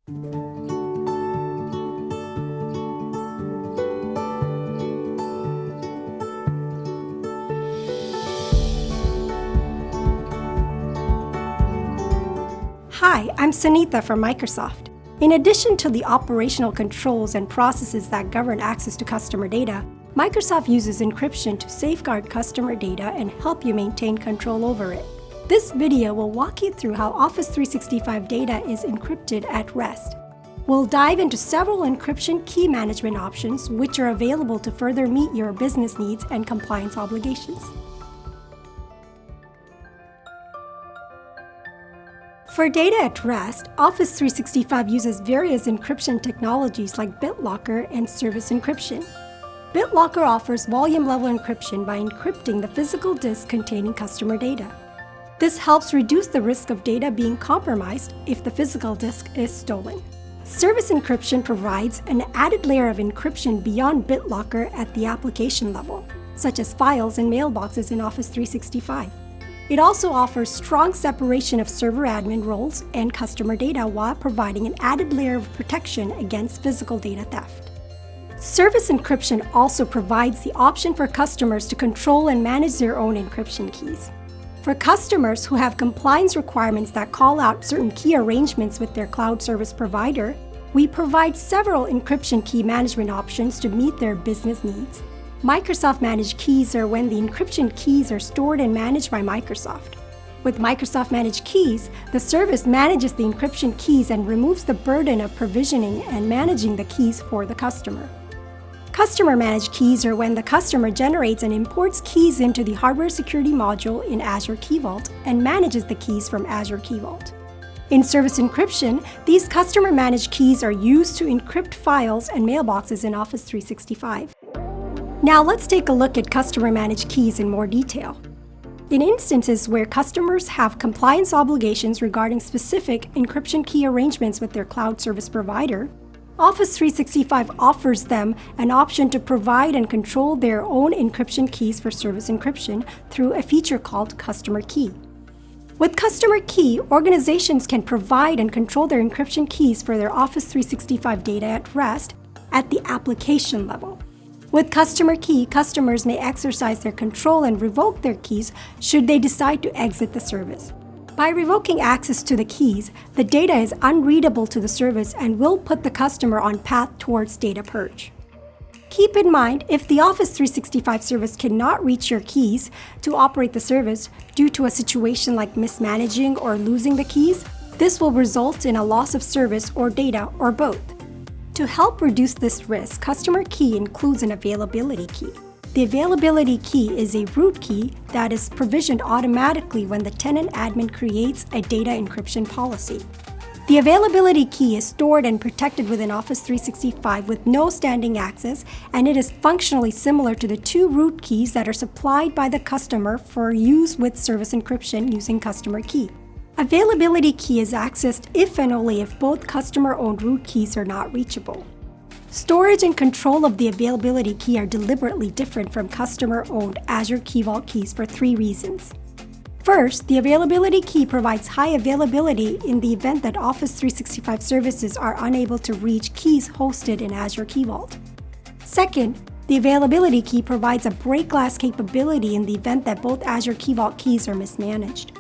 Hi, I'm Sunitha from Microsoft. In addition to the operational controls and processes that govern access to customer data, Microsoft uses encryption to safeguard customer data and help you maintain control over it. This video will walk you through how Office 365 data is encrypted at rest. We'll dive into several encryption key management options which are available to further meet your business needs and compliance obligations. For data at rest, Office 365 uses various encryption technologies like BitLocker and service encryption. BitLocker offers volume-level encryption by encrypting the physical disk containing customer data. This helps reduce the risk of data being compromised if the physical disk is stolen. Service encryption provides an added layer of encryption beyond BitLocker at the application level, such as files and mailboxes in Office 365. It also offers strong separation of server admin roles and customer data while providing an added layer of protection against physical data theft. Service encryption also provides the option for customers to control and manage their own encryption keys. For customers who have compliance requirements that call out certain key arrangements with their cloud service provider, we provide several encryption key management options to meet their business needs. Microsoft Managed Keys are when the encryption keys are stored and managed by Microsoft. With Microsoft Managed Keys, the service manages the encryption keys and removes the burden of provisioning and managing the keys for the customer. Customer Managed Keys are when the customer generates and imports keys into the hardware security module in Azure Key Vault and manages the keys from Azure Key Vault. In Service Encryption, these customer managed keys are used to encrypt files and mailboxes in Office 365. Now let's take a look at customer managed keys in more detail. In instances where customers have compliance obligations regarding specific encryption key arrangements with their cloud service provider, Office 365 offers them an option to provide and control their own encryption keys for service encryption through a feature called Customer Key. With Customer Key, organizations can provide and control their encryption keys for their Office 365 data at rest at the application level. With Customer Key, customers may exercise their control and revoke their keys should they decide to exit the service. By revoking access to the keys, the data is unreadable to the service and will put the customer on path towards data purge. Keep in mind, if the Office 365 service cannot reach your keys to operate the service due to a situation like mismanaging or losing the keys, this will result in a loss of service or data or both. To help reduce this risk, Customer Key includes an availability key. The availability key is a root key that is provisioned automatically when the tenant admin creates a data encryption policy. The availability key is stored and protected within Office 365 with no standing access, and it is functionally similar to the two root keys that are supplied by the customer for use with service encryption using Customer Key. Availability key is accessed if and only if both customer-owned root keys are not reachable. Storage and control of the availability key are deliberately different from customer-owned Azure Key Vault keys for three reasons. First, the availability key provides high availability in the event that Office 365 services are unable to reach keys hosted in Azure Key Vault. Second, the availability key provides a break glass capability in the event that both Azure Key Vault keys are mismanaged.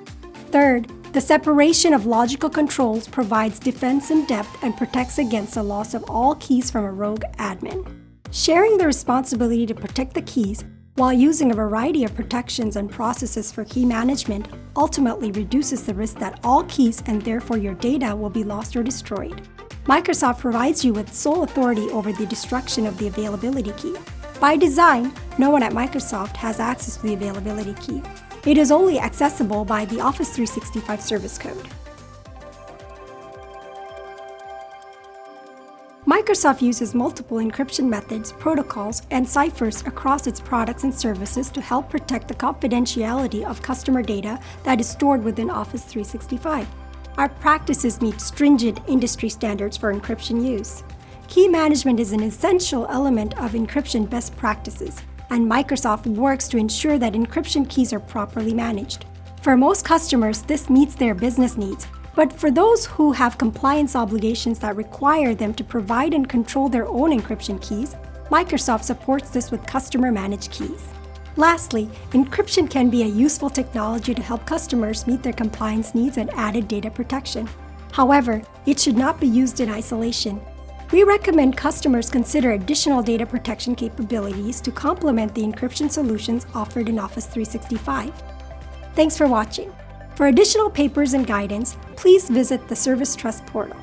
Third, the separation of logical controls provides defense in depth and protects against the loss of all keys from a rogue admin. Sharing the responsibility to protect the keys while using a variety of protections and processes for key management ultimately reduces the risk that all keys and therefore your data will be lost or destroyed. Microsoft provides you with sole authority over the destruction of the availability key. By design, no one at Microsoft has access to the availability key. It is only accessible by the Office 365 service code. Microsoft uses multiple encryption methods, protocols, and ciphers across its products and services to help protect the confidentiality of customer data that is stored within Office 365. Our practices meet stringent industry standards for encryption use. Key management is an essential element of encryption best practices, and Microsoft works to ensure that encryption keys are properly managed. For most customers, this meets their business needs, But for those who have compliance obligations that require them to provide and control their own encryption keys, Microsoft supports this with customer-managed keys. Lastly, encryption can be a useful technology to help customers meet their compliance needs and added data protection. However, it should not be used in isolation. We recommend customers consider additional data protection capabilities to complement the encryption solutions offered in Office 365. Thanks for watching. For additional papers and guidance, please visit the Service Trust portal.